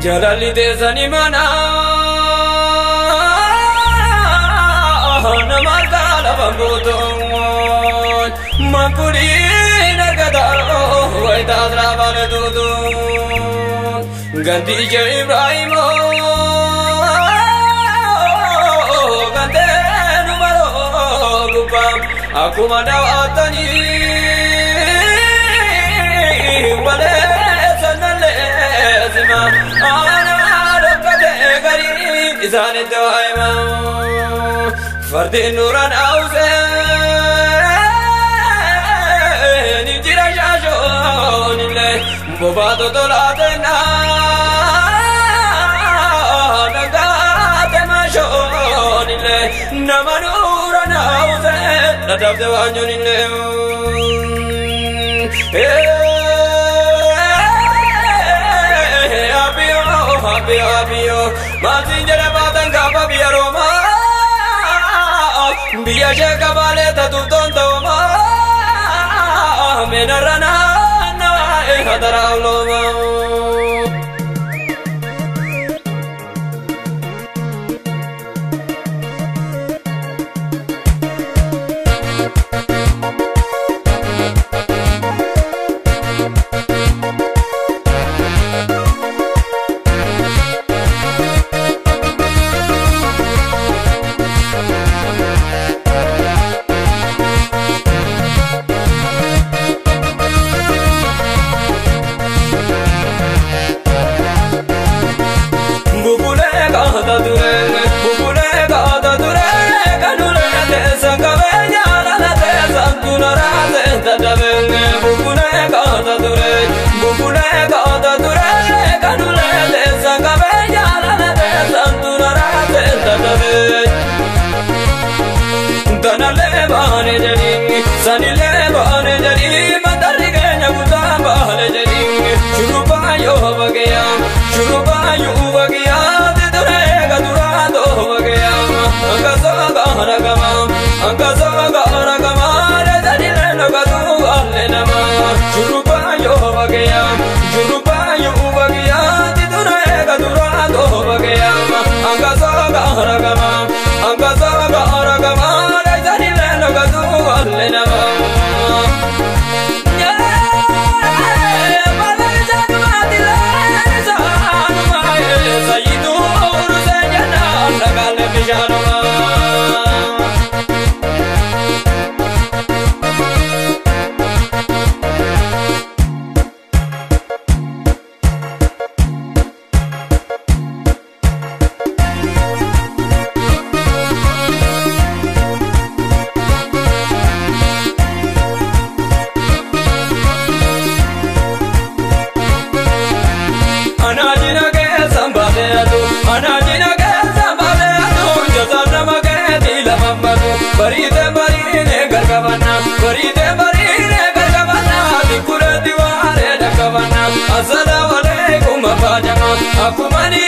Jalali desani mana namartala bambudun Makuri nagadaro waitadra baladudun Gandija Ibrahimo Gande numaro gupam Aku madawatani Wale sanale zima Ana rakade gari Izane doaima Fardi nuran auze Nijira shasho nile Bobado dolatena Nagate masho nile Namanuran auze Nadabde wanyo nile Abio Mazinjara badan kapa biaroma Biya shaka baleta tu tonto ma Menarana na hadara loma Sanile bane jari mandari genya gutamba le jari shuruba yo bagaya shuruba yo bagaya de durega durado bagaya angaza ragama le jari le nagadu alle nama shuruba yo bagaya de durega durado bagaya angaza ragama le jari le nagadu alle nama Assalamu alaikum abajama akumani